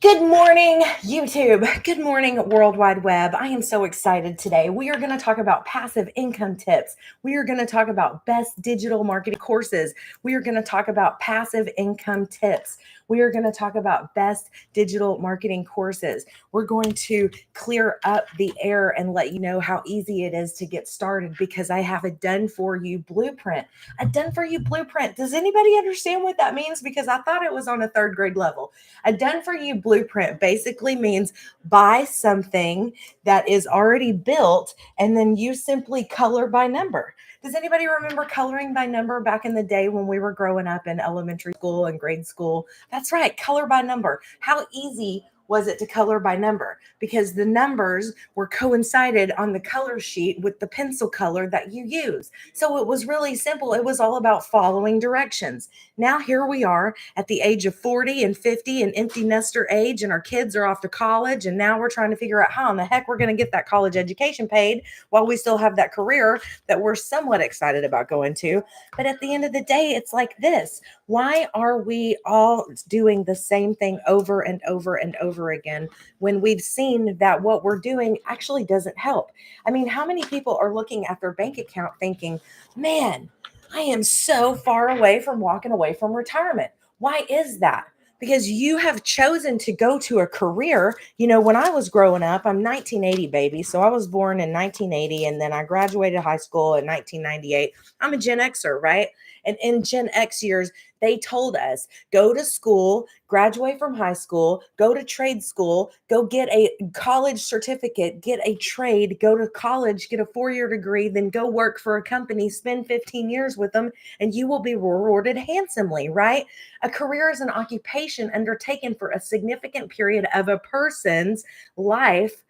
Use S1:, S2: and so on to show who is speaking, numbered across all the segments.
S1: Good morning, YouTube. Good morning, World Wide Web. I am so excited today. We are going to talk about passive income tips. We are going to talk about best digital marketing courses. We are going to talk about passive income tips. We are going to talk about best digital marketing courses. We're going to clear up the air and let you know how easy it is to get started because I have a done for you blueprint. A done for you blueprint. Does anybody understand what that means? Because I thought it was on a third grade level. A done for you blueprint basically means buy something that is already built and then you simply color by number. Does anybody remember coloring by number back in the day when we were growing up in elementary school and grade school? That's right, color by number. How easy was it to color by number? Because the numbers were coincided on the color sheet with the pencil color that you use. So it was really simple. It was all about following directions. Now here we are at the age of 40 and 50 and empty nester age, and our kids are off to college. And now we're trying to figure out how in the heck we're going to get that college education paid while we still have that career that we're somewhat excited about going to. But at the end of the day, it's like this. Why are we all doing the same thing over and over and over again when we've seen that what we're doing actually doesn't help? I mean, how many people are looking at their bank account thinking, man, I am so far away from walking away from retirement? Why is that? Because you have chosen to go to a career. You know, when I was growing up, I'm 1980 baby. So I was born in 1980 and then I graduated high school in 1998. I'm a Gen Xer, right? And in Gen X years, they told us go to school, graduate from high school, go to trade school, go get a college certificate, get a trade, go to college, get a 4-year degree, then go work for a company, spend 15 years with them, and you will be rewarded handsomely, right? A career is an occupation undertaken for a significant period of a person's life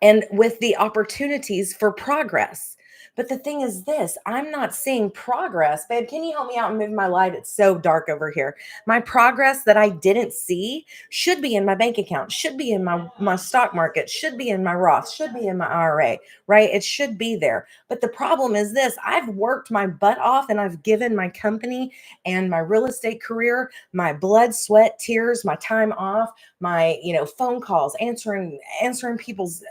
S1: and with the opportunities for progress. But the thing is this, I'm not seeing progress. Babe, can you help me out and move my light? It's so dark over here. My progress that I didn't see should be in my bank account, should be in my stock market, should be in my Roth, should be in my IRA, right? It should be there. But the problem is this, I've worked my butt off and I've given my company and my real estate career my blood, sweat, tears, my time off, my phone calls, answering people's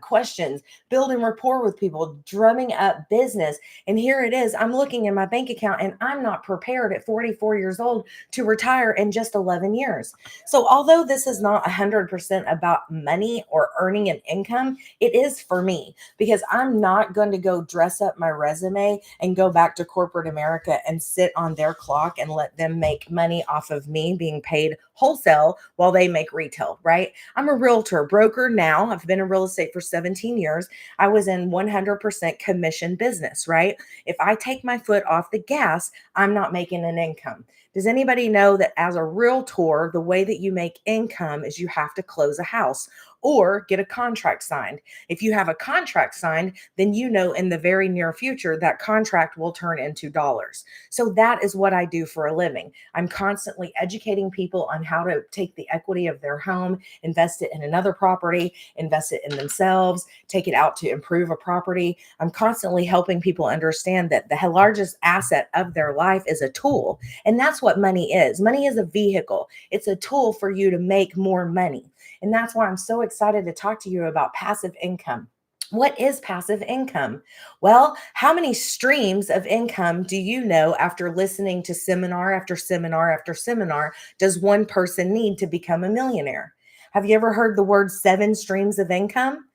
S1: questions, building rapport with people, drumming up business. And here it is. I'm looking in my bank account and I'm not prepared at 44 years old to retire in just 11 years. So, although this is not 100% about money or earning an income, it is for me because I'm not going to go dress up my resume and go back to corporate America and sit on their clock and let them make money off of me being paid wholesale while they make retail, right? I'm a realtor broker now. I've been in real estate for 17 years. I was in 100% commission business, right? If I take my foot off the gas, I'm not making an income. Does anybody know that as a realtor, the way that you make income is you have to close a house or get a contract signed? If you have a contract signed, then you know in the very near future that contract will turn into dollars. So that is what I do for a living. I'm constantly educating people on how to take the equity of their home, invest it in another property, invest it in themselves, take it out to improve a property. I'm constantly helping people understand that the largest asset of their life is a tool. And that's what money is. Money is a vehicle. It's a tool for you to make more money. And that's why I'm so excited to talk to you about passive income. What is passive income? Well, how many streams of income do you know after listening to seminar after seminar after seminar does one person need to become a millionaire? Have you ever heard the word 7 streams of income?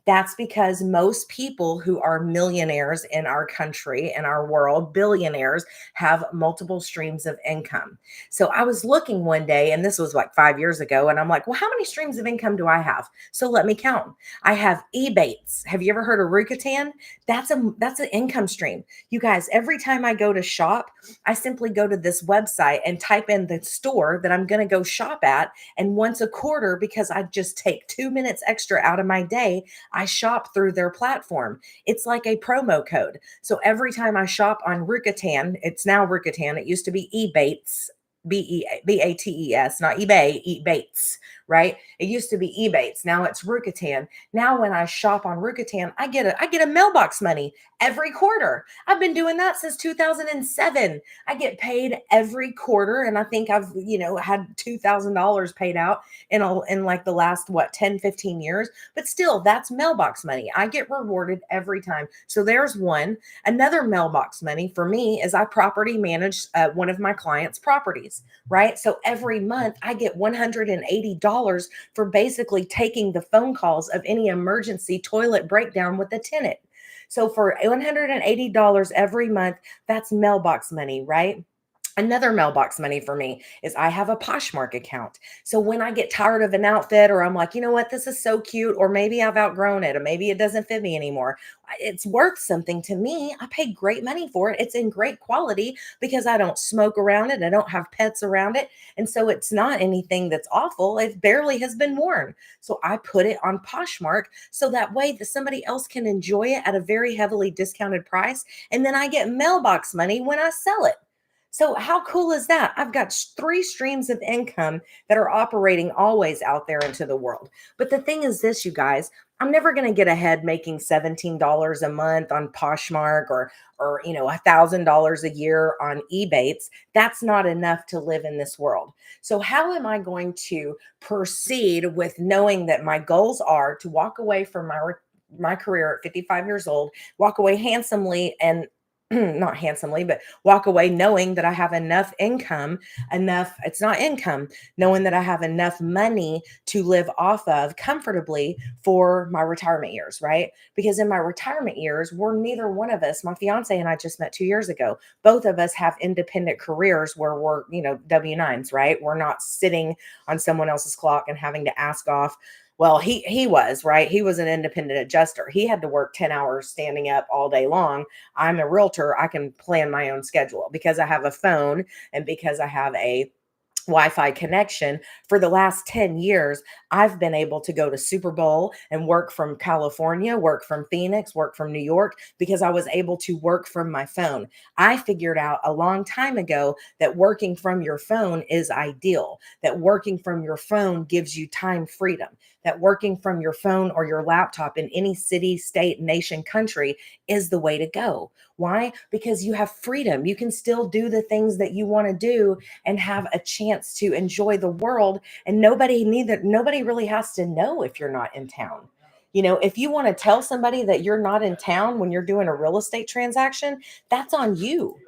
S1: That's because most people who are millionaires in our country, in our world, billionaires, have multiple streams of income. So I was looking one day, and this was like 5 years ago, and I'm like, well, how many streams of income do I have? So let me count. I have Ebates. Have you ever heard of Rucatan? That's an income stream. You guys, every time I go to shop, I simply go to this website and type in the store that I'm going to go shop at. And once a quarter, because I just take 2 minutes extra out of my day, I shop through their platform. It's like a promo code. So every time I shop on Rucatan, it's now Rucatan. It used to be Ebates, Bates, not eBay, Ebates, right? It used to be Ebates. Now it's Rucatan. Now when I shop on Rucatan, I get a mailbox money every quarter. I've been doing that since 2007. I get paid every quarter, and I think I've, had $2,000 paid out in like the last, what, 10, 15 years. But still, that's mailbox money. I get rewarded every time. So there's one. Another mailbox money for me is I property manage one of my clients' properties, right? So every month I get $180 for basically taking the phone calls of any emergency toilet breakdown with a tenant. So for $180 every month, that's mailbox money, right? Another mailbox money for me is I have a Poshmark account. So when I get tired of an outfit, or I'm like, you know what, this is so cute, or maybe I've outgrown it, or maybe it doesn't fit me anymore, it's worth something to me. I pay great money for it. It's in great quality because I don't smoke around it. I don't have pets around it. And so it's not anything that's awful. It barely has been worn. So I put it on Poshmark so that way that somebody else can enjoy it at a very heavily discounted price. And then I get mailbox money when I sell it. So how cool is that? I've got three streams of income that are operating always out there into the world. But the thing is this, you guys, I'm never going to get ahead making $17 a month on Poshmark, or $1,000 a year on Ebates. That's not enough to live in this world. So how am I going to proceed with knowing that my goals are to walk away from my career at 55 years old, walk away handsomely, and not handsomely, but walk away knowing that I have enough income, it's not income, knowing that I have enough money to live off of comfortably for my retirement years, right? Because in my retirement years, we're neither one of us, my fiance and I just met 2 years ago. Both of us have independent careers where we're, W-9s, right? We're not sitting on someone else's clock and having to ask off. Well, he was, right? He was an independent adjuster. He had to work 10 hours standing up all day long. I'm a realtor. I can plan my own schedule because I have a phone and because I have a Wi-Fi connection. For the last 10 years, I've been able to go to Super Bowl and work from California, work from Phoenix, work from New York, because I was able to work from my phone. I figured out a long time ago that working from your phone is ideal, that working from your phone gives you time freedom, that working from your phone or your laptop in any city, state, nation, country is the way to go. Why? Because you have freedom. You can still do the things that you want to do and have a chance to enjoy the world. And nobody really has to know if you're not in town. If you want to tell somebody that you're not in town when you're doing a real estate transaction, that's on you.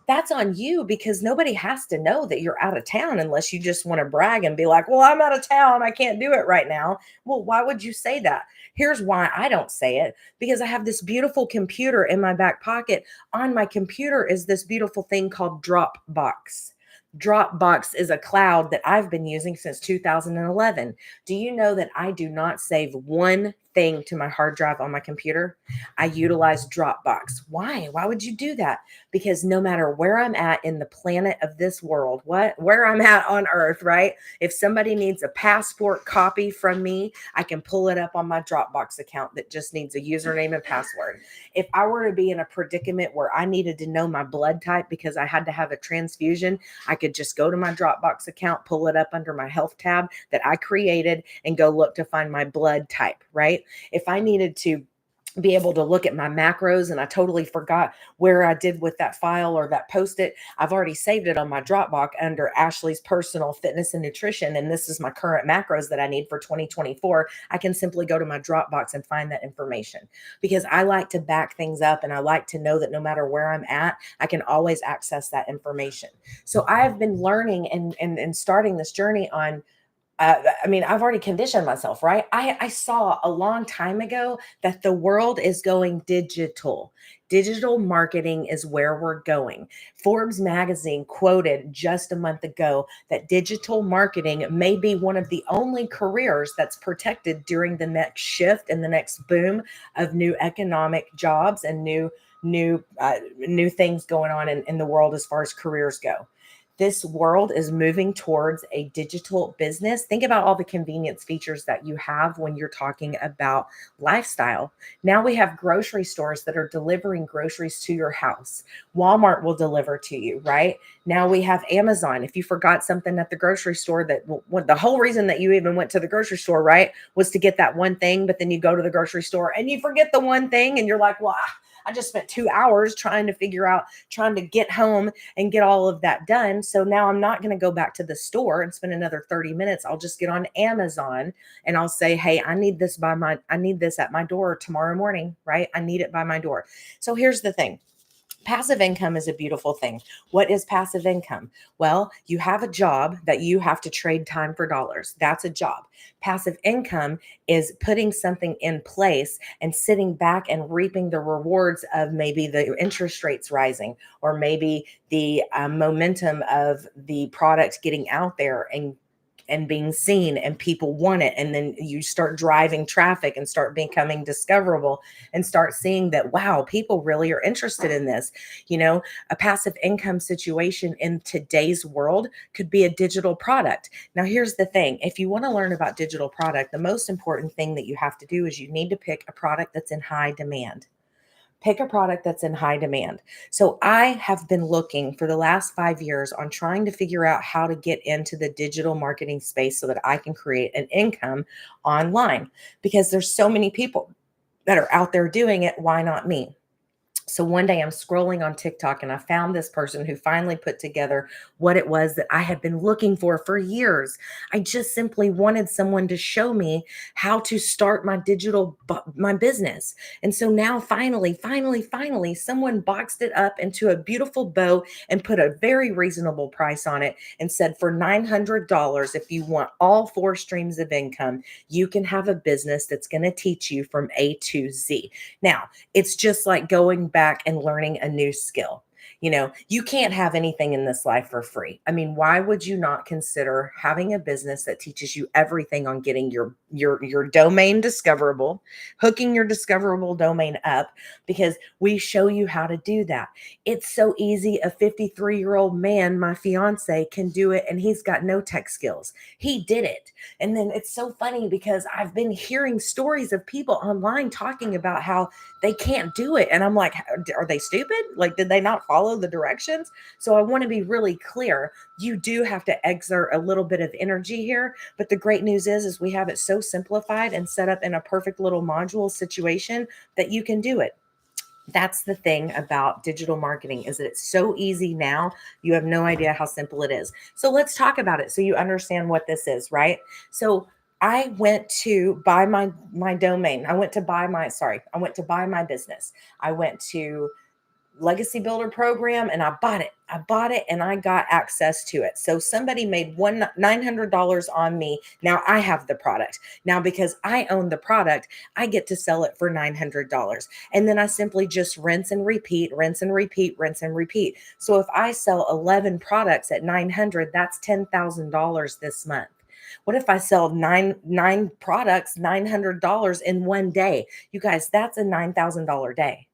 S1: That's on you, because nobody has to know that you're out of town unless you just want to brag and be like, well, I'm out of town. I can't do it right now. Well, why would you say that? Here's why I don't say it: because I have this beautiful computer in my back pocket. On my computer is this beautiful thing called Dropbox. Dropbox is a cloud that I've been using since 2011. Do you know that I do not save one thing to my hard drive on my computer? I utilize Dropbox. Why? Why would you do that? Because no matter where I'm at in the planet of this world, where I'm at on earth, right? If somebody needs a passport copy from me, I can pull it up on my Dropbox account that just needs a username and password. If I were to be in a predicament where I needed to know my blood type because I had to have a transfusion, I could just go to my Dropbox account, pull it up under my health tab that I created, and go look to find my blood type, right? If I needed to be able to look at my macros and I totally forgot where I did with that file or that post-it, I've already saved it on my Dropbox under Ashley's personal fitness and nutrition. And this is my current macros that I need for 2024. I can simply go to my Dropbox and find that information, because I like to back things up and I like to know that no matter where I'm at, I can always access that information. So I've been learning and starting this journey on I've already conditioned myself, right? I saw a long time ago that the world is going digital. Digital marketing is where we're going. Forbes magazine quoted just a month ago that digital marketing may be one of the only careers that's protected during the next shift and the next boom of new economic jobs and new things going on in the world as far as careers go. This world is moving towards a digital business. Think about all the convenience features that you have when you're talking about lifestyle. Now we have grocery stores that are delivering groceries to your house. Walmart will deliver to you, right? Now we have Amazon. If you forgot something at the grocery store, the whole reason that you even went to the grocery store, right, was to get that one thing, but then you go to the grocery store and you forget the one thing and you're like, well, I just spent 2 hours trying to figure out, trying to get home and get all of that done. So now I'm not going to go back to the store and spend another 30 minutes. I'll just get on Amazon and I'll say, hey, I need this at my door tomorrow morning, right? I need it by my door. So here's the thing. Passive income is a beautiful thing. What is passive income? Well, you have a job that you have to trade time for dollars. That's a job. Passive income is putting something in place and sitting back and reaping the rewards of maybe the interest rates rising, or maybe the momentum of the product getting out there and being seen, and people want it, and then you start driving traffic and start becoming discoverable and start seeing that, wow, people really are interested in this. A passive income situation in today's world could be a digital product. Now here's the thing. If you want to learn about digital product, the most important thing that you have to do is you need to pick a product that's in high demand. Pick a product that's in high demand. So I have been looking for the last 5 years on trying to figure out how to get into the digital marketing space so that I can create an income online, because there's so many people that are out there doing it. Why not me? So one day I'm scrolling on TikTok and I found this person who finally put together what it was that I had been looking for years. I just simply wanted someone to show me how to start my business. And so now finally, someone boxed it up into a beautiful bow and put a very reasonable price on it and said, for $900, if you want all 4 streams of income, you can have a business that's going to teach you from A to Z. Now, it's just like going back and learning a new skill. You can't have anything in this life for free. I mean, why would you not consider having a business that teaches you everything on getting your domain discoverable, hooking your discoverable domain up, because we show you how to do that. It's so easy. A 53-year-old man, my fiance, can do it, and he's got no tech skills. He did it. And then it's so funny because I've been hearing stories of people online talking about how they can't do it. And I'm like, are they stupid? Like, did they not follow the directions? So I want to be really clear. You do have to exert a little bit of energy here. But the great news is we have it so simplified and set up in a perfect little module situation that you can do it. That's the thing about digital marketing, is that it's so easy now. You have no idea how simple it is. So let's talk about it so you understand what this is, right? So I went to buy my domain. I went to buy my business. I went to Legacy Builder program and I bought it. And I got access to it. So somebody made $900 on me. Now I have the product. Now, because I own the product, I get to sell it for $900. And then I simply just rinse and repeat, rinse and repeat, rinse and repeat. So if I sell 11 products at 900, that's $10,000 this month. What if I sell nine products, $900 in one day? You guys, that's a $9,000 day.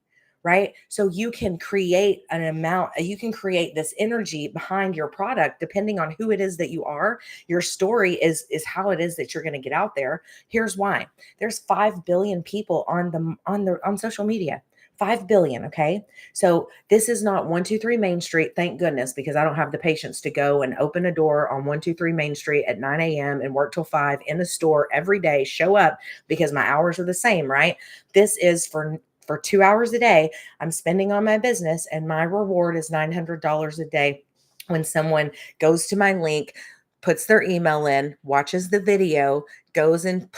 S1: Right? So you can create an amount, you can create this energy behind your product depending on who it is that you are. Your story is how it is that you're going to get out there. Here's why. There's 5 billion people on social media. 5 billion. Okay. So this is not 123 Main Street. Thank goodness, because I don't have the patience to go and open a door on 123 Main Street at 9 a.m. and work till 5 in the store every day, show up because my hours are the same, right? This is for 2 hours a day I'm spending on my business, and my reward is $900 a day when someone goes to my link, puts their email in, watches the video, goes and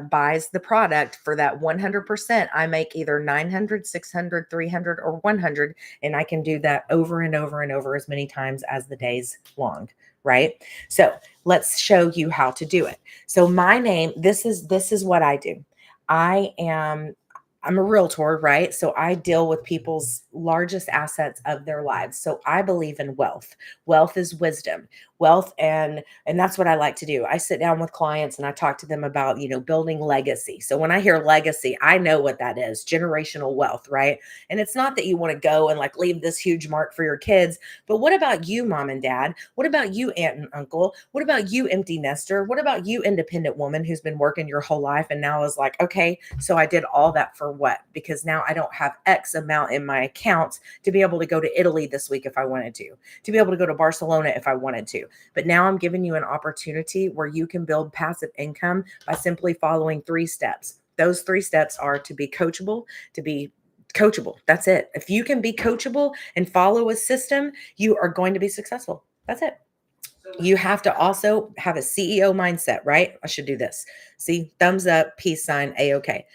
S1: buys the product. For that 100%, I make either 900, 600, 300, or 100, and I can do that over and over and over as many times as the day's long, right? So let's show you how to do it. So my name, this is what I do. I'm a realtor, right? So I deal with people's largest assets of their lives. So I believe in wealth. Wealth is wisdom. Wealth, and that's what I like to do. I sit down with clients and I talk to them about, building legacy. So when I hear legacy, I know what that is, generational wealth, right? And it's not that you want to go and like leave this huge mark for your kids, but what about you, mom and dad? What about you, aunt and uncle? What about you, empty nester? What about you, independent woman who's been working your whole life and now is like, okay, so I did all that for what? Because now I don't have X amount in my account to be able to go to Italy this week if I wanted to be able to go to Barcelona if I wanted to. But now I'm giving you an opportunity where you can build passive income by simply following 3 steps. Those 3 steps are to be coachable, to be Coachable. That's it. If you can be coachable and follow a system, you are going to be successful. That's it. You have to also have a CEO mindset, right? I should do this. See, thumbs up, peace sign, A-OK.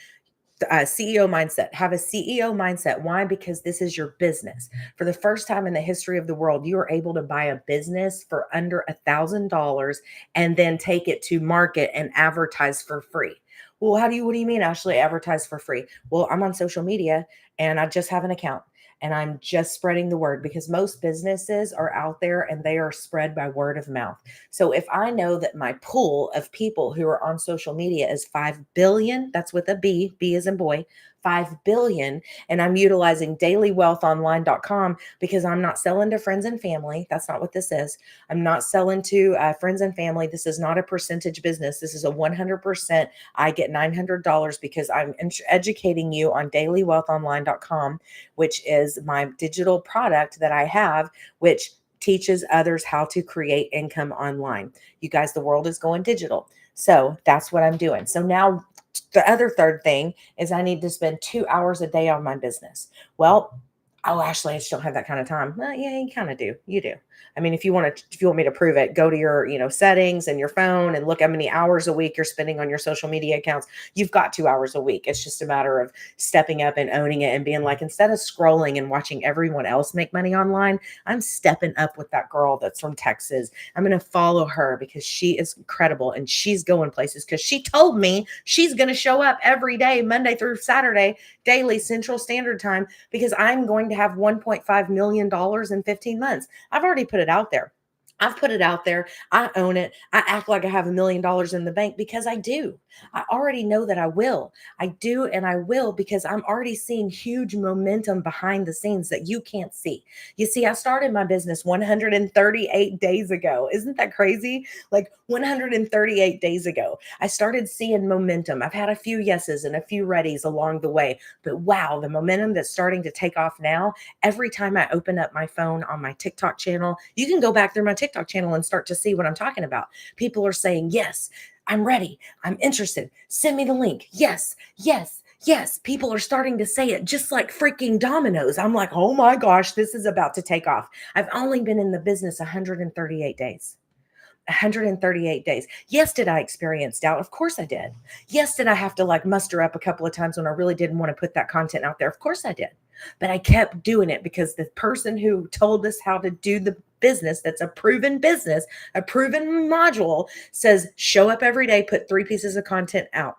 S1: CEO mindset. Have a CEO mindset. Why? Because this is your business. For the first time in the history of the world, you are able to buy a business for under $1,000 and then take it to market and advertise for free. Well, what do you mean, Ashley, advertise for free? Well, I'm on social media and I just have an account and I'm just spreading the word because most businesses are out there and they are spread by word of mouth. So if I know that my pool of people who are on social media is 5 billion, that's with a B, B as in boy, 5 billion, and I'm utilizing dailywealthonline.com because I'm not selling to friends and family. That's not what this is. I'm not selling to friends and family. This is not a percentage business. This is a 100%. I get $900 because I'm educating you on dailywealthonline.com, which is my digital product that I have, which teaches others how to create income online. You guys, the world is going digital. So that's what I'm doing. So now the other third thing is I need to spend 2 hours a day on my business. Well, oh, Ashley, I just don't have that kind of time. Well, yeah, you kind of do. You do. I mean, if you want me to prove it, go to your, settings and your phone and look how many hours a week you're spending on your social media accounts. You've got 2 hours a week. It's just a matter of stepping up and owning it and being like, instead of scrolling and watching everyone else make money online, I'm stepping up with that girl that's from Texas. I'm going to follow her because she is incredible and she's going places because she told me she's going to show up every day, Monday through Saturday, daily Central Standard Time, because I'm going to have $1.5 million in 15 months. I've already put it out there. I've put it out there. I own it. I act like I have $1 million in the bank because I do. I already know that I will. I do and I will because I'm already seeing huge momentum behind the scenes that you can't see. You see, I started my business 138 days ago. Isn't that crazy? Like 138 days ago, I started seeing momentum. I've had a few yeses and a few readies along the way, but wow, the momentum that's starting to take off now. Every time I open up my phone on my TikTok channel, you can go back through my TikTok channel and start to see what I'm talking about. People are saying, yes, I'm ready. I'm interested. Send me the link. Yes, yes, yes. People are starting to say it just like freaking dominoes. I'm like, oh my gosh, this is about to take off. I've only been in the business 138 days. 138 days. Yes, did I experience doubt? Of course I did. Yes, did I have to like muster up a couple of times when I really didn't want to put that content out there? Of course I did. But I kept doing it because the person who told us how to do the business, that's a proven business, a proven module, says show up every day, put 3 pieces of content out.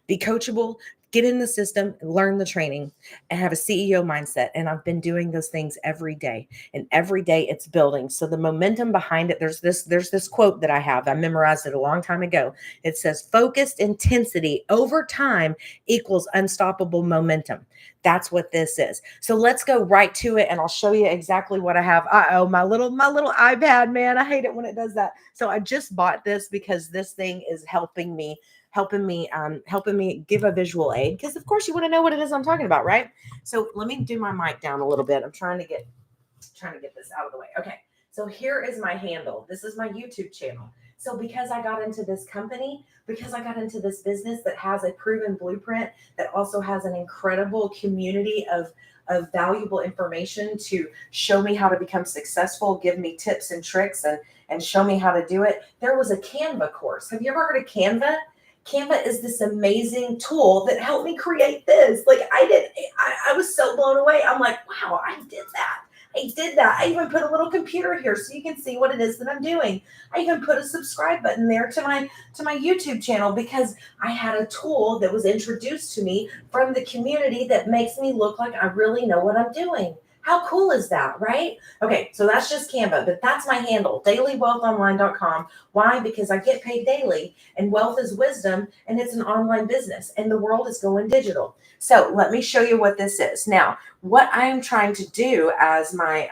S1: Be coachable, get in the system, learn the training, and have a CEO mindset. And I've been doing those things every day. And every day it's building. So the momentum behind it, there's this quote that I have. I memorized it a long time ago. It says focused intensity over time equals unstoppable momentum. That's what this is. So let's go right to it and I'll show you exactly what I have. Uh-oh, my little iPad, man. I hate it when it does that. So I just bought this because this thing is helping me give a visual aid because of course you want to know what it is I'm talking about, right? So let me do my mic down a little bit. I'm trying to get this out of the way. Okay. So here is my handle. This is my YouTube channel. So because I got into this company, because I got into this business that has a proven blueprint, that also has an incredible community of valuable information to show me how to become successful, give me tips and tricks and show me how to do it. There was a Canva course. Have you ever heard of Canva? Canva is this amazing tool that helped me create this. Like I was so blown away. I'm like, wow, I did that. I even put a little computer here so you can see what it is that I'm doing. I even put a subscribe button there to my YouTube channel because I had a tool that was introduced to me from the community that makes me look like I really know what I'm doing. How cool is that, right? Okay, so that's just Canva, but that's my handle, dailywealthonline.com. Why? Because I get paid daily, and wealth is wisdom, and it's an online business, and the world is going digital. So let me show you what this is. Now, what I am trying to do as my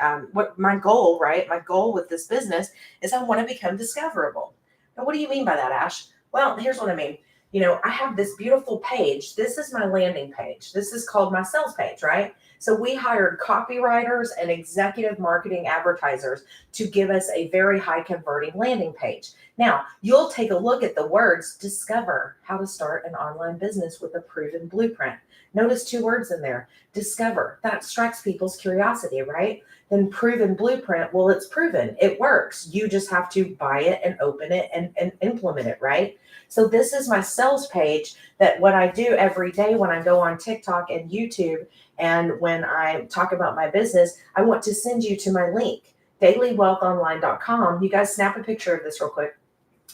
S1: goal, right? My goal with this business is I want to become discoverable. Now, what do you mean by that, Ash? Well, here's what I mean. I have this beautiful page. This is my landing page. This is called my sales page, right? So we hired copywriters and executive marketing advertisers to give us a very high converting landing page. Now, you'll take a look at the words discover how to start an online business with a proven blueprint. Notice two words in there, discover. That strikes people's curiosity, right? Then proven blueprint, well, it's proven, it works. You just have to buy it and open it and implement it, right? So this is my sales page that what I do every day when I go on TikTok and YouTube and when I talk about my business, I want to send you to my link, dailywealthonline.com. You guys snap a picture of this real quick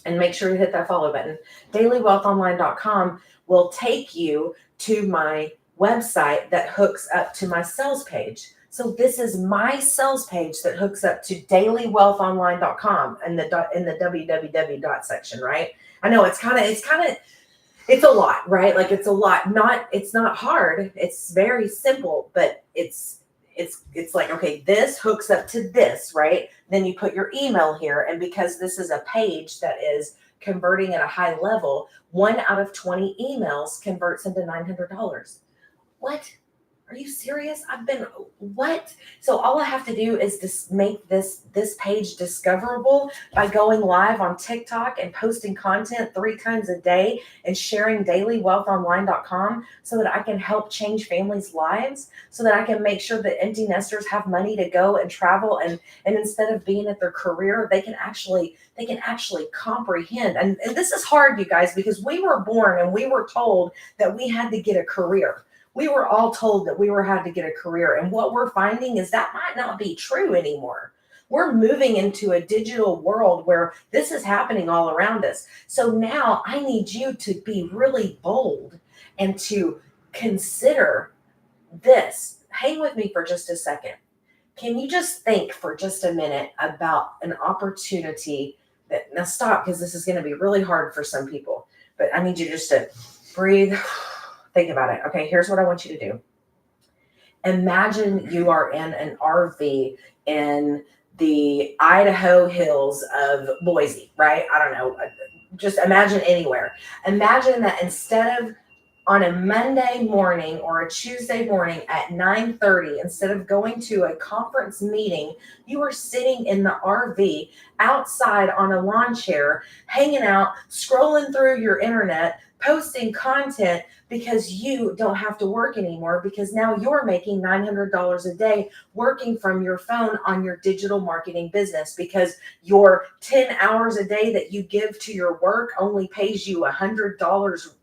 S1: and make sure to hit that follow button. Dailywealthonline.com will take you to my website that hooks up to my sales page. So this is my sales page that hooks up to dailywealthonline.com in the www section, right? I know it's a lot, right? Like it's a lot. It's not hard. It's very simple, but it's like, okay, this hooks up to this, right? Then you put your email here. And because this is a page that is converting at a high level, 1 out of 20 emails converts into $900. What? Are you serious? What? So all I have to do is just make this page discoverable by going live on TikTok and posting content 3 times a day and sharing dailywealthonline.com so that I can help change families' lives, so that I can make sure that empty nesters have money to go and travel, and instead of being at their career, they can actually comprehend. And this is hard, you guys, because we were born and we were told that we had to get a career. We were all told that we had to get a career. And what we're finding is that might not be true anymore. We're moving into a digital world where this is happening all around us. So now I need you to be really bold and to consider this. Hang with me for just a second. Can you just think for just a minute about an opportunity that, now stop, because this is going to be really hard for some people, but I need you just to breathe. Think about it. Okay, here's what I want you to do. Imagine you are in an RV in the Idaho hills of Boise, right? I don't know. Just imagine anywhere. Imagine that instead of on a Monday morning or a Tuesday morning at 9:30, instead of going to a conference meeting, you are sitting in the RV outside on a lawn chair, hanging out, scrolling through your internet, posting content because you don't have to work anymore, because now you're making $900 a day working from your phone on your digital marketing business, because your 10 hours a day that you give to your work only pays you $100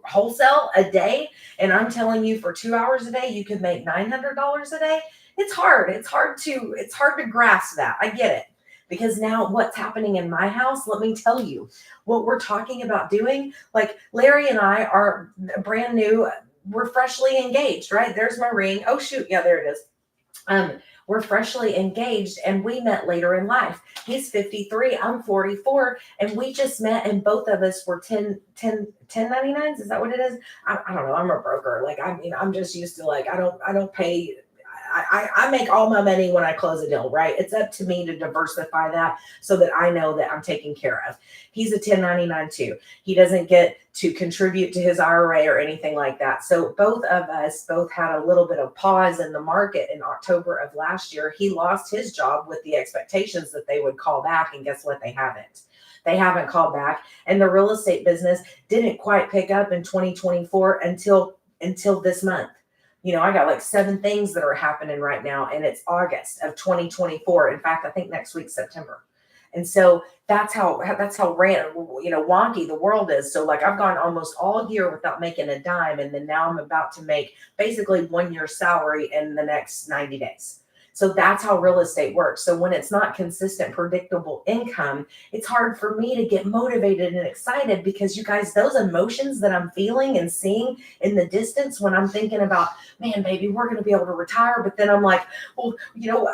S1: wholesale a day. And I'm telling you, for 2 hours a day, you can make $900 a day. It's hard. It's hard to grasp that. I get it. Because now what's happening in my house, let me tell you, what we're talking about doing, like Larry and I are brand new. We're freshly engaged, right? There's my ring. Oh, shoot. Yeah, there it is. We're freshly engaged and we met later in life. He's 53, I'm 44, and we just met, and both of us were 1099s. Is that what it is? I don't know. I'm a broker. Like, I mean, I'm just used to, like, I don't pay. I make all my money when I close a deal, right? It's up to me to diversify that so that I know that I'm taken care of. He's a 1099 too. He doesn't get to contribute to his IRA or anything like that. So both of us had a little bit of pause in the market in October of last year. He lost his job with the expectations that they would call back, and guess what? They haven't. They haven't called back. And the real estate business didn't quite pick up in 2024 until this month. I got like 7 things that are happening right now, and it's August of 2024. In fact, I think next week's September. And so that's how wonky the world is. So like, I've gone almost all year without making a dime. And then now I'm about to make basically 1 year's salary in the next 90 days. So that's how real estate works. So when it's not consistent, predictable income, it's hard for me to get motivated and excited, because you guys, those emotions that I'm feeling and seeing in the distance when I'm thinking about, man, baby, we're going to be able to retire. But then I'm like, well, we don't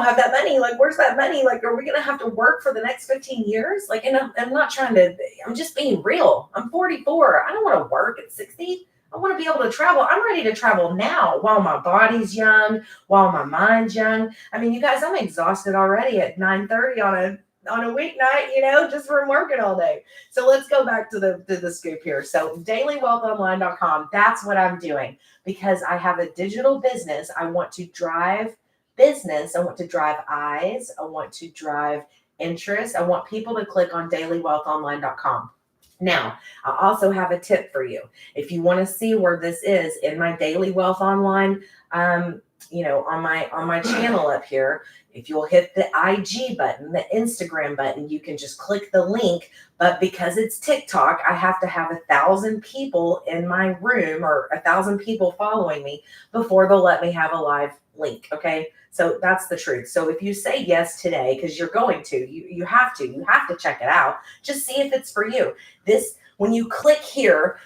S1: have that money. Like, where's that money? Like, are we going to have to work for the next 15 years? Like, and I'm not trying to, I'm just being real. I'm 44. I don't want to work at 60. I want to be able to travel. I'm ready to travel now while my body's young, while my mind's young. I mean, you guys, I'm exhausted already at 9:30 on on a weeknight, just from working all day. So let's go back to the scoop here. So dailywealthonline.com, that's what I'm doing because I have a digital business. I want to drive business. I want to drive eyes. I want to drive interest. I want people to click on dailywealthonline.com. Now, I also have a tip for you. If you want to see where this is in my Daily Wealth Online, on my channel up here, if you'll hit the IG button, the Instagram button, you can just click the link. But because it's TikTok, I have to have 1,000 people in my room or 1,000 people following me before they'll let me have a live link. Okay. So that's the truth. So if you say yes today, because you're going to, you have to check it out. Just see if it's for you. When you click here,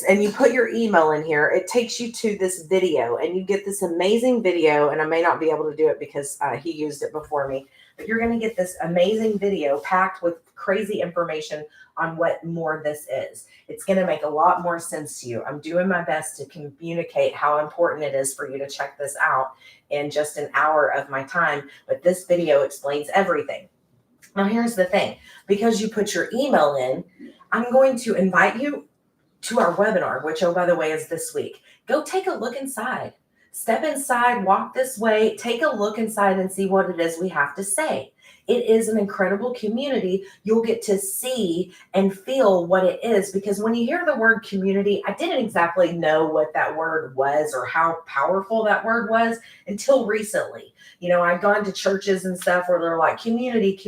S1: and you put your email in here, it takes you to this video and you get this amazing video. And I may not be able to do it because he used it before me, but you're going to get this amazing video packed with crazy information on what more this is. It's going to make a lot more sense to you. I'm doing my best to communicate how important it is for you to check this out in just an hour of my time. But this video explains everything. Now, here's the thing. Because you put your email in, I'm going to invite you to our webinar, which, oh, by the way, is this week. Go take a look inside. Step inside, walk this way, take a look inside and see what it is we have to say. It is an incredible community. You'll get to see and feel what it is, because when you hear the word community, I didn't exactly know what that word was or how powerful that word was until recently. I've gone to churches and stuff where they're like community.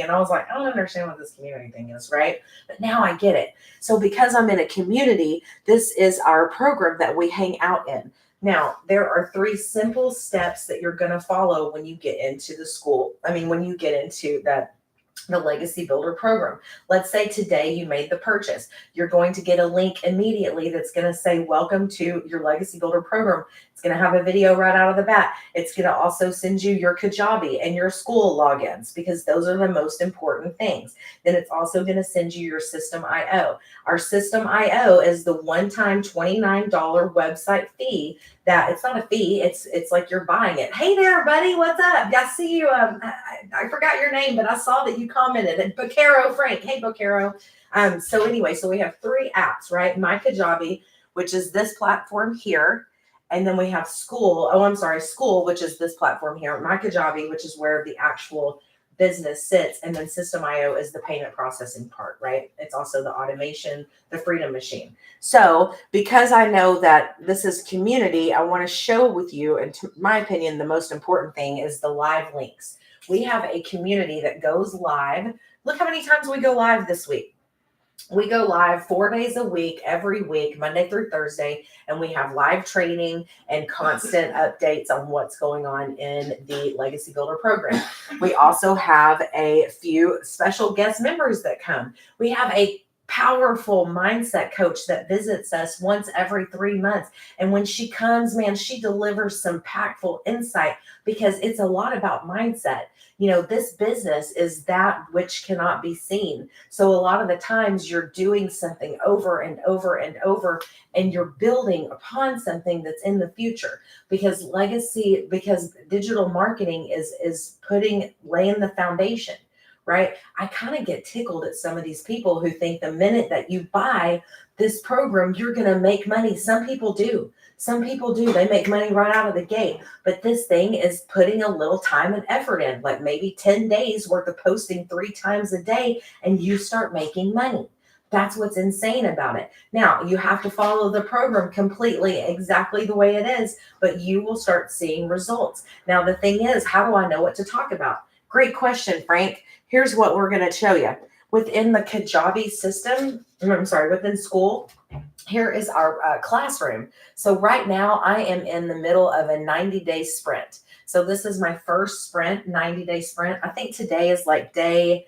S1: And I was like, I don't understand what this community thing is, right? But now I get it. So because I'm in a community, this is our program that we hang out in. Now, there are 3 simple steps that you're going to follow when you get into when you get into the Legacy Builder program. Let's say today you made the purchase. You're going to get a link immediately that's going to say, welcome to your Legacy Builder program. It's going to have a video right out of the bat. It's going to also send you your Kajabi and your school logins, because those are the most important things. Then it's also going to send you your System IO. Our System IO is the one-time $29 website fee. That it's not a fee. It's like you're buying it. Hey there, buddy. What's up? I see you. I forgot your name, but I saw that you commented. And Bocaro Frank. Hey, Bocaro. So we have 3 apps, right? My Kajabi, which is this platform here. And then we have School, which is this platform here. My Kajabi, which is where the actual business sits. And then System IO is the payment processing part, right? It's also the automation, the Freedom Machine. So because I know that this is community, I want to show with you, and to my opinion, the most important thing is the live links. We have a community that goes live. Look how many times we go live this week. We go live 4 days a week, every week, Monday through Thursday, and we have live training and constant updates on what's going on in the Legacy Builder program. We also have a few special guest members that come. We have a powerful mindset coach that visits us once every 3 months. And when she comes, man, she delivers some impactful insight, because it's a lot about mindset. This business is that which cannot be seen. So a lot of the times you're doing something over and over and over, and you're building upon something that's in the future, because digital marketing is laying the foundation. Right? I kind of get tickled at some of these people who think the minute that you buy this program, you're going to make money. Some people do. They make money right out of the gate. But this thing is putting a little time and effort in, like maybe 10 days worth of posting 3 times a day, and you start making money. That's what's insane about it. Now, you have to follow the program completely exactly the way it is, but you will start seeing results. Now, the thing is, how do I know what to talk about? Great question, Frank. Here's what we're going to show you. Within the Kajabi system, within School, here is our classroom. So right now I am in the middle of a 90-day sprint. So this is my first sprint, 90-day sprint. I think today is like day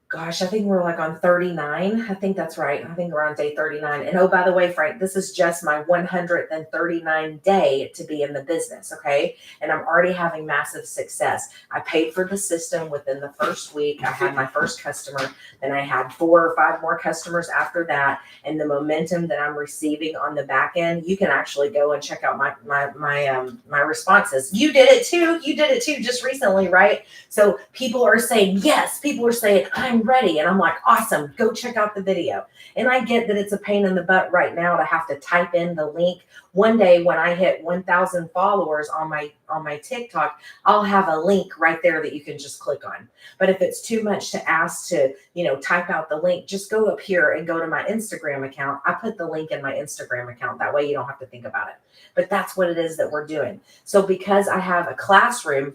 S1: Gosh, I think we're like on 39. I think that's right. I think we're on day 39. And oh, by the way, Frank, this is just my 139 day to be in the business. Okay. And I'm already having massive success. I paid for the system within the first week. I had my first customer. Then I had 4 or 5 more customers after that. And the momentum that I'm receiving on the back end, you can actually go and check out my responses. You did it too. You did it too just recently, right? So people are saying, yes, people are saying, I'm ready. And I'm like, awesome, go check out the video. And I get that it's a pain in the butt right now to have to type in the link. One day when I hit 1,000 followers on my TikTok, I'll have a link right there that you can just click on. But if it's too much to ask to, type out the link, just go up here and go to my Instagram account. I put the link in my Instagram account. That way you don't have to think about it. But that's what it is that we're doing. So because I have a classroom,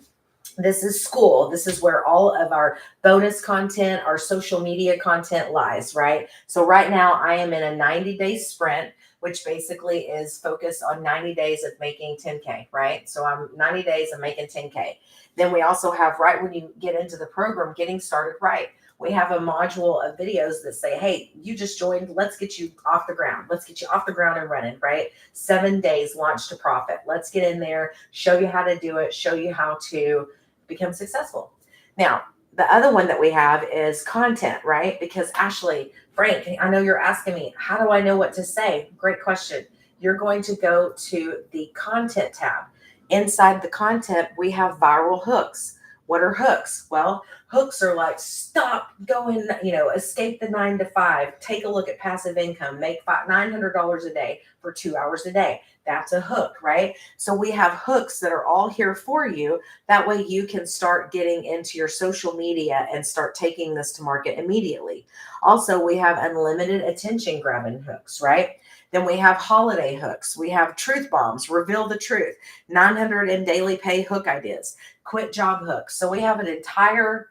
S1: this is school. This is where all of our bonus content, our social media content lies, right? So right now I am in a 90-day sprint, which basically is focused on 90 days of making 10K, right? So I'm 90 days of making 10K. Then we also have, right when you get into the program, Getting Started Right, we have a module of videos that say, hey, you just joined. Let's get you off the ground. Let's get you off the ground and running, right? 7 days launch to profit. Let's get in there, show you how to do it, show you how to become successful. Now, the other one that we have is content, right? Because Ashley, Frank, I know you're asking me, how do I know what to say? Great question. You're going to go to the content tab. Inside the content, we have viral hooks. What are hooks? Well, hooks are like, stop going, escape the 9 to 5, take a look at passive income, make $900 a day for 2 hours a day. That's a hook, right? So we have hooks that are all here for you. That way you can start getting into your social media and start taking this to market immediately. Also, we have unlimited attention grabbing hooks, right? Then we have holiday hooks. We have truth bombs, reveal the truth, 900 in daily pay hook ideas, quit job hooks. So we have an entire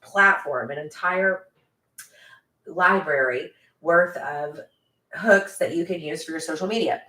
S1: platform, an entire library worth of hooks that you can use for your social media.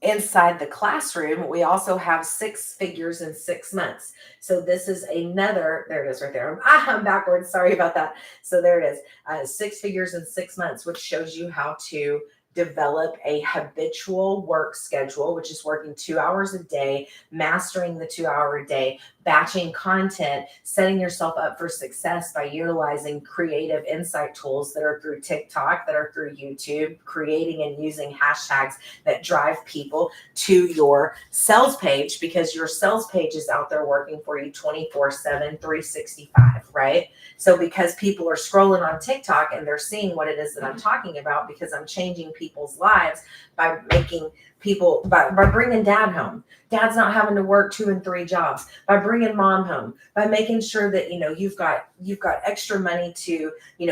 S1: Inside the classroom, we also have 6 figures in 6 months. So this is another, there it is right there. I'm backwards. Sorry about that. So there it is, 6 figures in 6 months, which shows you how to develop a habitual work schedule, which is working 2 hours a day, mastering the 2-hour day, batching content, setting yourself up for success by utilizing creative insight tools that are through TikTok, that are through YouTube, creating and using hashtags that drive people to your sales page, because your sales page is out there working for you 24/7, 365, right? So because people are scrolling on TikTok and they're seeing what it is that I'm talking about, because I'm changing people's lives by making people, by bringing dad home. Dad's not having to work 2 and 3 jobs, by bringing mom home, by making sure that, you've got extra money to,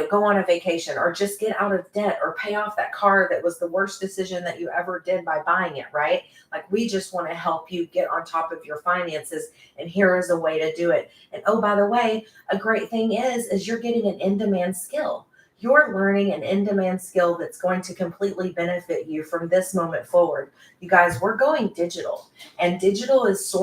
S1: go on a vacation or just get out of debt or pay off that car that was the worst decision that you ever did by buying it, right? Like, we just want to help you get on top of your finances. And here is a way to do it. And oh, by the way, a great thing is you're getting an in-demand skill. You're learning an in-demand skill that's going to completely benefit you from this moment forward. You guys, we're going digital, and digital is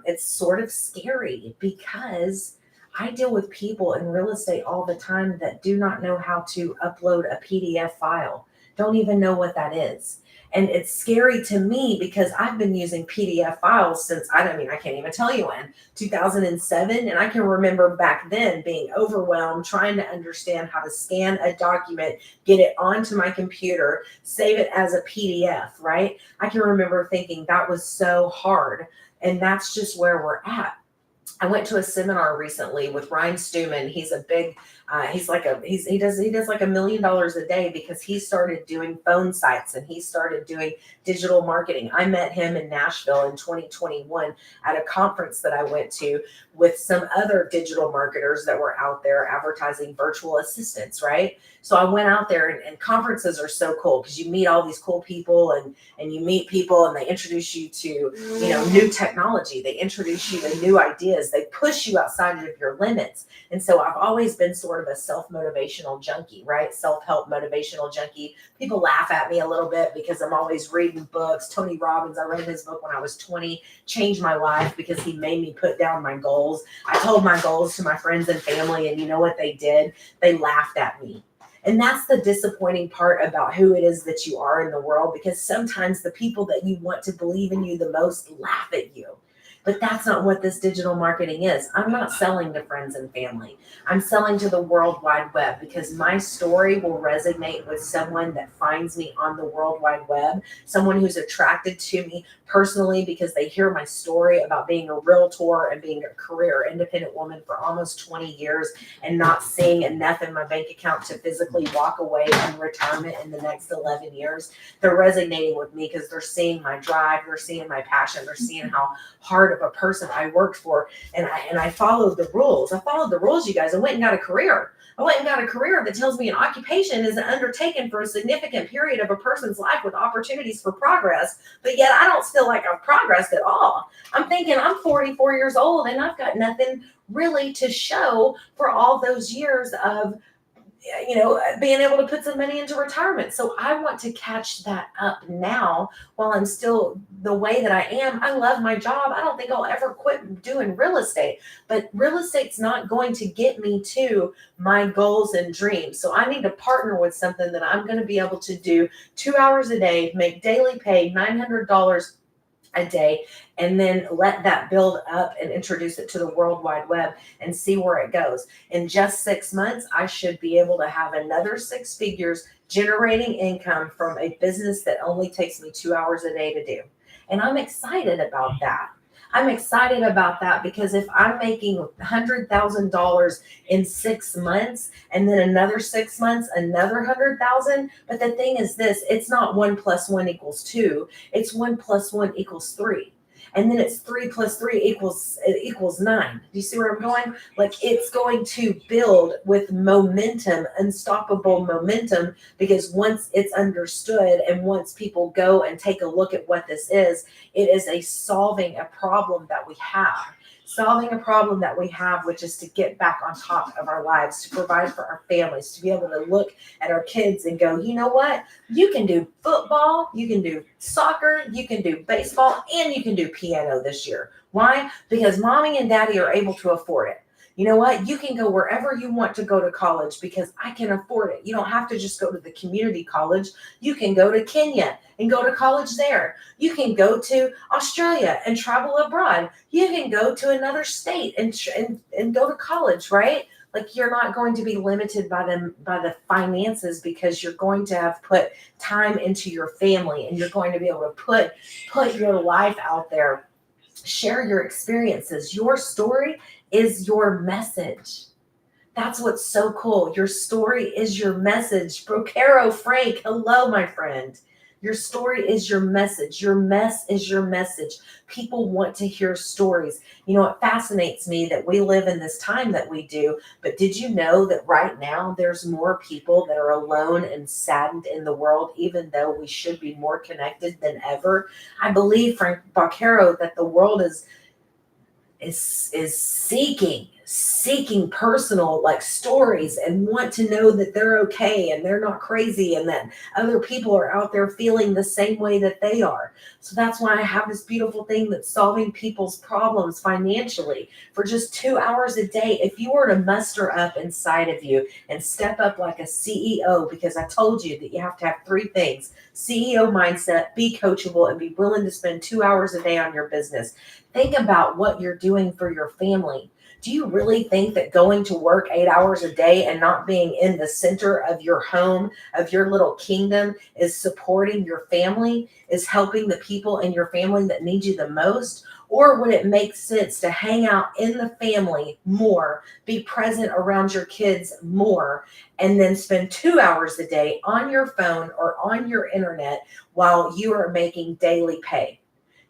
S1: it's sort of scary, because I deal with people in real estate all the time that do not know how to upload a PDF file, don't even know what that is. And it's scary to me because I've been using PDF files since, I can't even tell you when, 2007. And I can remember back then being overwhelmed, trying to understand how to scan a document, get it onto my computer, save it as a PDF, right? I can remember thinking that was so hard. And that's just where we're at. I went to a seminar recently with Ryan Stewman. He's a big, he does like $1 million a day, because he started doing phone sites and he started doing digital marketing. I met him in Nashville in 2021 at a conference that I went to with some other digital marketers that were out there advertising virtual assistants, right? So I went out there, and conferences are so cool because you meet all these cool people, and you meet people, and they introduce you to, new technology. They introduce you to new ideas. this. They push you outside of your limits. And so I've always been sort of a self-motivational junkie, right? Self-help motivational junkie. People laugh at me a little bit because I'm always reading books. Tony Robbins, I read his book when I was 20, changed my life because he made me put down my goals. I told my goals to my friends and family, and you know what they did? They laughed at me. And that's the disappointing part about who it is that you are in the world, because sometimes the people that you want to believe in you the most laugh at you. But that's not what this digital marketing is. I'm not selling to friends and family. I'm selling to the World Wide Web, because my story will resonate with someone that finds me on the World Wide Web, someone who's attracted to me personally because they hear my story about being a realtor and being a career independent woman for almost 20 years and not seeing enough in my bank account to physically walk away in retirement in the next 11 years. They're resonating with me because they're seeing my drive, they're seeing my passion, they're seeing how hard of a person I worked for. And I followed the rules. I followed the rules, you guys. I went and got a career. I went and got a career that tells me an occupation is undertaken for a significant period of a person's life with opportunities for progress. But yet I don't feel like I've progressed at all. I'm thinking I'm 44 years old and I've got nothing really to show for all those years of, being able to put some money into retirement. So I want to catch that up now while I'm still the way that I am. I love my job. I don't think I'll ever quit doing real estate, but real estate's not going to get me to my goals and dreams. So I need to partner with something that I'm going to be able to do 2 hours a day, make daily pay, $900 a day, and then let that build up and introduce it to the World Wide Web and see where it goes. In just 6 months, I should be able to have another 6 figures generating income from a business that only takes me 2 hours a day to do. And I'm excited about that. I'm excited about that because if I'm making $100,000 in 6 months and then another 6 months, another 100,000. But the thing is this, it's not 1 + 1 = 2. It's 1 + 1 = 3. And then it's 3 + 3 equals 9. Do you see where I'm going? Like, it's going to build with momentum, unstoppable momentum, because once it's understood and once people go and take a look at what this is, it is solving a problem that we have. Solving a problem that we have, which is to get back on top of our lives, to provide for our families, to be able to look at our kids and go, you know what? You can do football, you can do soccer, you can do baseball, and you can do piano this year. Why? Because mommy and daddy are able to afford it. You know what? You can go wherever you want to go to college because I can afford it. You don't have to just go to the community college. You can go to Kenya and go to college there. You can go to Australia and travel abroad. You can go to another state and go to college, right? Like, you're not going to be limited by the finances, because you're going to have put time into your family and you're going to be able to put your life out there. Share your experiences. Your story is your message. That's what's so cool. Your story is your message. Brocaro Frank, hello, my friend. Your story is your message. Your mess is your message. People want to hear stories. You know, it fascinates me that we live in this time that we do, but did you know that right now there's more people that are alone and saddened in the world, even though we should be more connected than ever? I believe, Frank Brocaro, that the world is seeking personal, like, stories, and want to know that they're okay and they're not crazy and that other people are out there feeling the same way that they are. So that's why I have this beautiful thing that's solving people's problems financially for just 2 hours a day. If you were to muster up inside of you and step up like a CEO, because I told you that you have to have 3 things: CEO mindset, be coachable, and be willing to spend 2 hours a day on your business. Think about what you're doing for your family. Do you really think that going to work 8 hours a day and not being in the center of your home, of your little kingdom, is supporting your family, is helping the people in your family that need you the most? Or would it make sense to hang out in the family more, be present around your kids more, and then spend 2 hours a day on your phone or on your internet while you are making daily pay?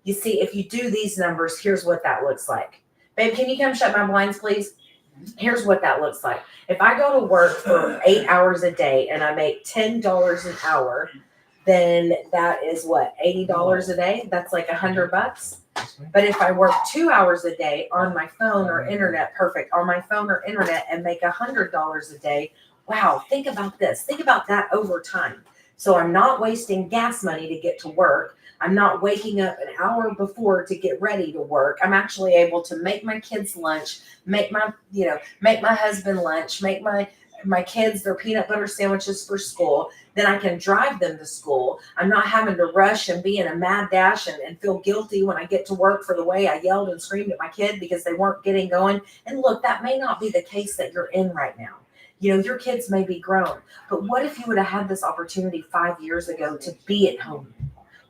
S1: You see, if you do these numbers, here's what that looks like. Babe, can you come shut my blinds, please? Here's what that looks like. If I go to work for 8 hours a day and I make $10 an hour, then that is what, $80 a day? That's like $100. But if I work 2 hours a day on my phone or internet, perfect, on my phone or internet and make $100 a day, wow, think about this. Think about that over time. So I'm not wasting gas money to get to work. I'm not waking up an hour before to get ready to work. I'm actually able to make my kids lunch, make my husband lunch, make my kids their peanut butter sandwiches for school. Then I can drive them to school. I'm not having to rush and be in a mad dash and feel guilty when I get to work for the way I yelled and screamed at my kid because they weren't getting going. And look, that may not be the case that you're in right now. Your kids may be grown, but what if you would have had this opportunity 5 years ago to be at home,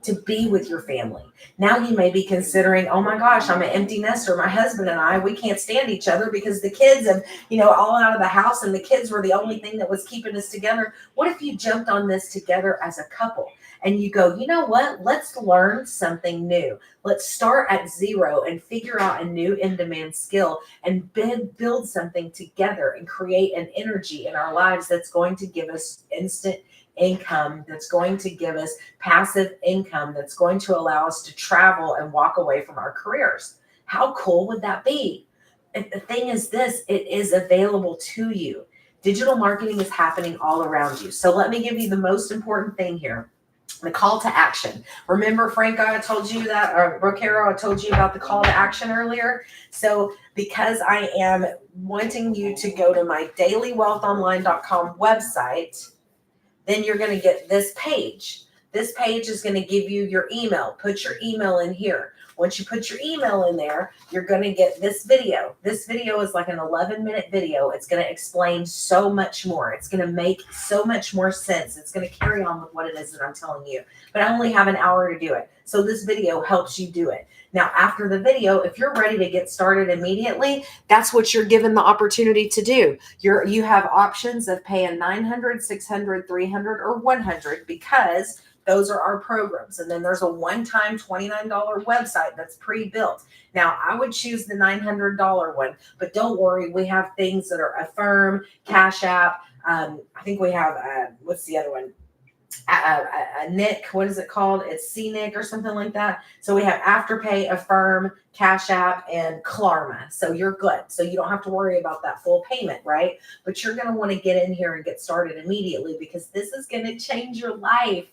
S1: to be with your family? Now you may be considering, oh my gosh, I'm an empty nester. My husband and I, we can't stand each other because the kids have, all out of the house and the kids were the only thing that was keeping us together. What if you jumped on this together as a couple and you go, you know what? Let's learn something new. Let's start at zero and figure out a new in-demand skill and build something together and create an energy in our lives that's going to give us instant income, that's going to give us passive income, that's going to allow us to travel and walk away from our careers. How cool would that be? And the thing is this, it is available to you. Digital marketing is happening all around you. So let me give you the most important thing here. The call to action. Remember, Franco, I told you that, or Rocaro, I told you about the call to action earlier. So because I am wanting you to go to my dailywealthonline.com website, then you're going to get this page. This page is going to give you your email. Put your email in here. Once you put your email in there, you're going to get this video. This video is like an 11-minute video. It's going to explain so much more. It's going to make so much more sense. It's going to carry on with what it is that I'm telling you. But I only have an hour to do it. So this video helps you do it. Now, after the video, if you're ready to get started immediately, that's what you're given the opportunity to do. You have options of paying $900, $600, $300, or $100 because those are our programs. And then there's a one-time $29 website that's pre-built. Now, I would choose the $900 one, but don't worry. We have things that are Affirm, Cash App. I think we have, what's the other one? Nick, what is it called? It's CNIC or something like that. So we have Afterpay, Affirm, Cash App, and Klarna. So you're good. So you don't have to worry about that full payment, right? But you're going to want to get in here and get started immediately because this is going to change your life.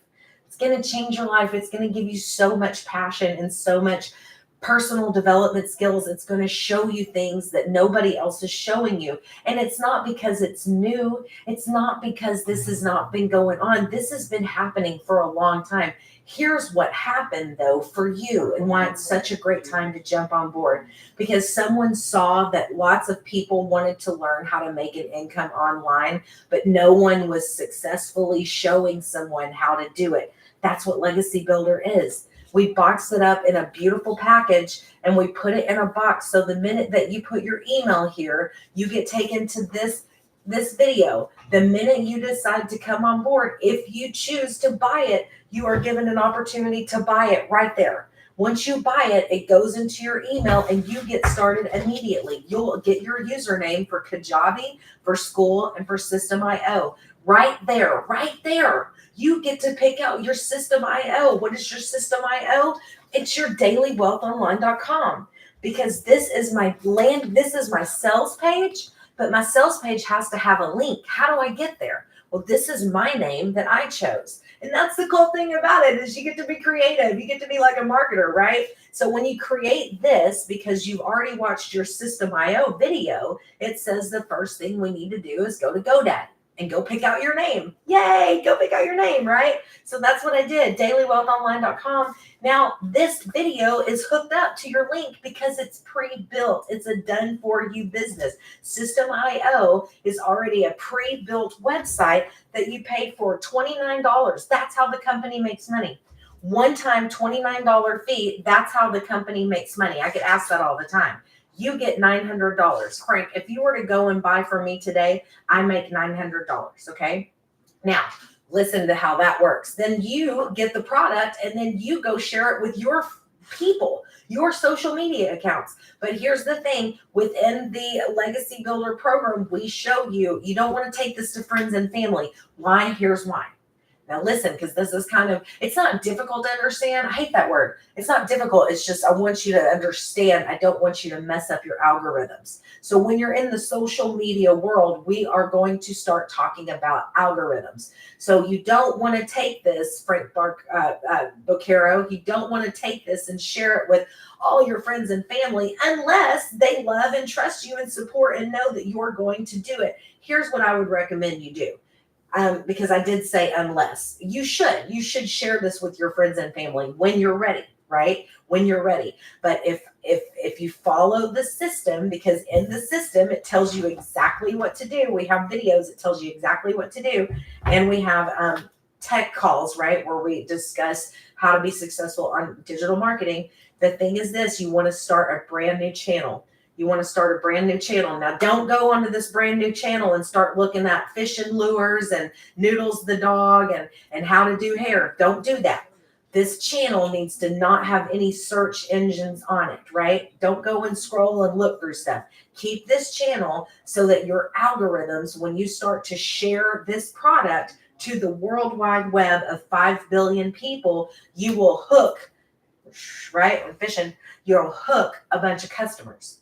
S1: It's going to change your life. It's going to give you so much passion and so much personal development skills. It's going to show you things that nobody else is showing you. And it's not because it's new. It's not because this has not been going on. This has been happening for a long time. Here's what happened though for you and why it's such a great time to jump on board, because someone saw that lots of people wanted to learn how to make an income online, but no one was successfully showing someone how to do it. That's what Legacy Builder is. We box it up in a beautiful package and we put it in a box. So the minute that you put your email here, you get taken to this video. The minute you decide to come on board, if you choose to buy it, you are given an opportunity to buy it right there. Once you buy it, it goes into your email and you get started immediately. You'll get your username for Kajabi, for school, and for System.io. Right there, right there. You get to pick out your System.io. What is your System.io? It's your dailywealthonline.com, because this is my sales page, but my sales page has to have a link. How do I get there? Well, this is my name that I chose. And that's the cool thing about it, is you get to be creative. You get to be like a marketer, right? So when you create this, because you've already watched your System.io video, it says the first thing we need to do is go to GoDaddy and go pick out your name. Yay, go pick out your name, right? So that's what I did, dailywealthonline.com. Now, this video is hooked up to your link because it's pre-built. It's a done-for-you business. System.io is already a pre-built website that you pay for $29. That's how the company makes money. One-time $29 fee, that's how the company makes money. I get asked that all the time. You get $900. Frank, if you were to go and buy from me today, I make $900, okay? Now, listen to how that works. Then you get the product and then you go share it with your people, your social media accounts. But here's the thing, within the Legacy Builder program, we show you, you don't want to take this to friends and family. Why? Here's why. Now listen, because this is it's not difficult to understand. I hate that word. It's not difficult. It's just, I want you to understand. I don't want you to mess up your algorithms. So when you're in the social media world, we are going to start talking about algorithms. So you don't want to take this, Frank Boquero, you don't want to take this and share it with all your friends and family unless they love and trust you and support and know that you're going to do it. Here's what I would recommend you do. Because I did say unless. You should share this with your friends and family when you're ready, right? When you're ready. But if you follow the system, because in the system it tells you exactly what to do. We have videos that tells you exactly what to do, and we have tech calls, right, where we discuss how to be successful on digital marketing. The thing is this: you want to start a brand new channel. You want to start a brand new channel. Now, don't go onto this brand new channel and start looking at fish and lures and Noodles the dog and how to do hair. Don't do that. This channel needs to not have any search engines on it, right? Don't go and scroll and look through stuff. Keep this channel so that your algorithms, when you start to share this product to the World Wide Web of 5 billion people, you will hook, right? When fishing, you'll hook a bunch of customers.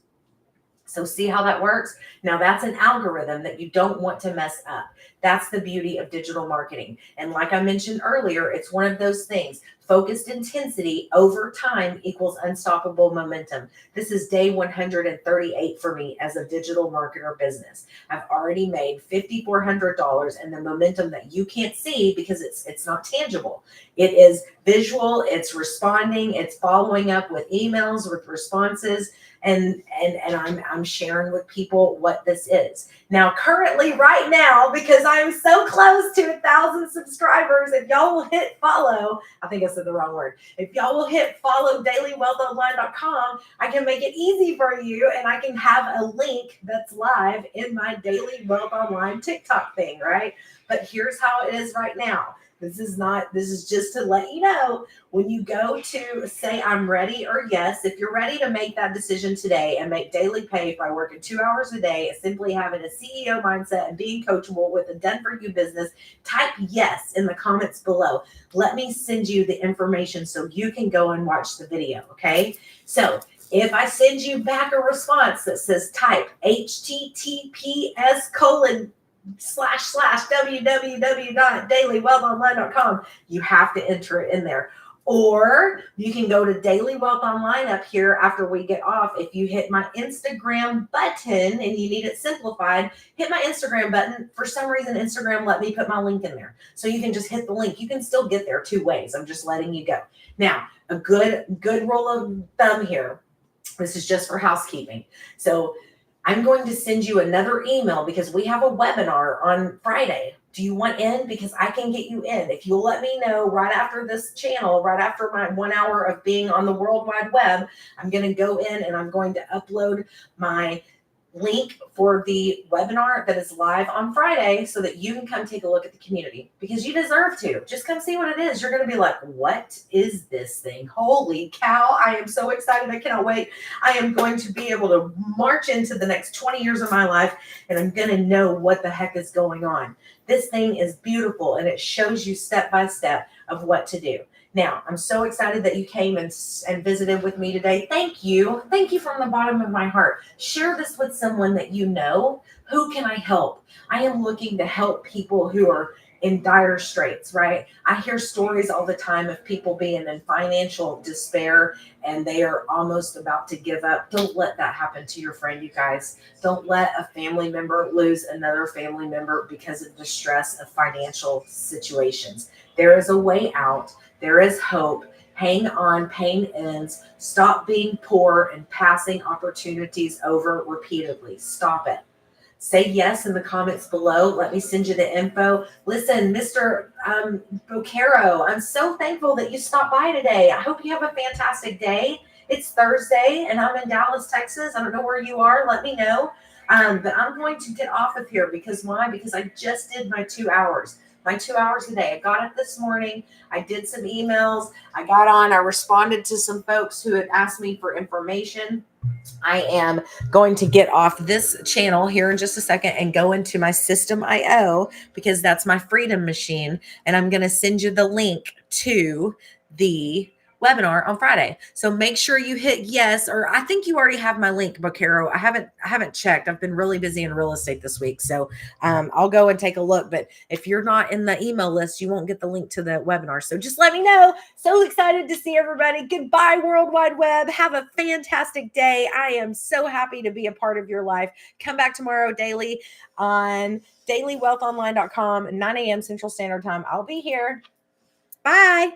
S1: So see how that works? Now that's an algorithm that you don't want to mess up. That's the beauty of digital marketing. And like I mentioned earlier, it's one of those things. Focused intensity over time equals unstoppable momentum. This is day 138 for me as a digital marketer business. I've already made $5,400, and the momentum that you can't see because it's not tangible. It is visual, it's responding, it's following up with emails, with responses. And I'm sharing with people what this is. Now, currently, right now, because I'm so close to 1,000 subscribers, if y'all will hit follow, I think I said the wrong word. If y'all will hit follow dailywealthonline.com, I can make it easy for you, and I can have a link that's live in my Daily Wealth Online TikTok thing, right? But here's how it is right now. This is just to let you know, when you go to say I'm ready or yes, if you're ready to make that decision today and make daily pay by working 2 hours a day, simply having a CEO mindset and being coachable with a done for you business, type yes in the comments below. Let me send you the information so you can go and watch the video. Okay. So if I send you back a response that says type https://www.dailywealthonline.com, you have to enter it in there. Or you can go to Daily Wealth Online up here after we get off. If you hit my Instagram button and you need it simplified, hit my Instagram button. For some reason, Instagram let me put my link in there. So you can just hit the link. You can still get there 2 ways. I'm just letting you go. Now, a good rule of thumb here. This is just for housekeeping. So I'm going to send you another email because we have a webinar on Friday. Do you want in? Because I can get you in. If you'll let me know right after this channel, right after my 1 hour of being on the World Wide Web, I'm going to go in and I'm going to upload my link for the webinar that is live on Friday so that you can come take a look at the community, because you deserve to. Just come see what it is. You're going to be like, what is this thing? Holy cow. I am so excited. I cannot wait. I am going to be able to march into the next 20 years of my life, and I'm going to know what the heck is going on. This thing is beautiful, and it shows you step by step of what to do. Now, I'm so excited that you came and visited with me today. Thank you. Thank you from the bottom of my heart. Share this with someone that you know. Who can I help? I am looking to help people who are in dire straits, right? I hear stories all the time of people being in financial despair and they are almost about to give up. Don't let that happen to your friend, you guys. Don't let a family member lose another family member because of the stress of financial situations. There is a way out. There is hope. Hang on, pain ends. Stop being poor and passing opportunities over repeatedly. Stop it. Say yes in the comments below. Let me send you the info. Listen, Mr. Boquero, I'm so thankful that you stopped by today. I hope you have a fantastic day. It's Thursday and I'm in Dallas, Texas. I don't know where you are. Let me know. But I'm going to get off of here because why? Because I just did my 2 hours. my 2 hours a day. I got up this morning. I did some emails. I got on. I responded to some folks who had asked me for information. I am going to get off this channel here in just a second and go into my System IO because that's my freedom machine. And I'm going to send you the link to the webinar on Friday. So make sure you hit yes, or I think you already have my link, Bocaro. I haven't checked. I've been really busy in real estate this week. So I'll go and take a look. But if you're not in the email list, you won't get the link to the webinar. So just let me know. So excited to see everybody. Goodbye, World Wide Web. Have a fantastic day. I am so happy to be a part of your life. Come back tomorrow daily on dailywealthonline.com, 9 a.m. Central Standard Time. I'll be here. Bye.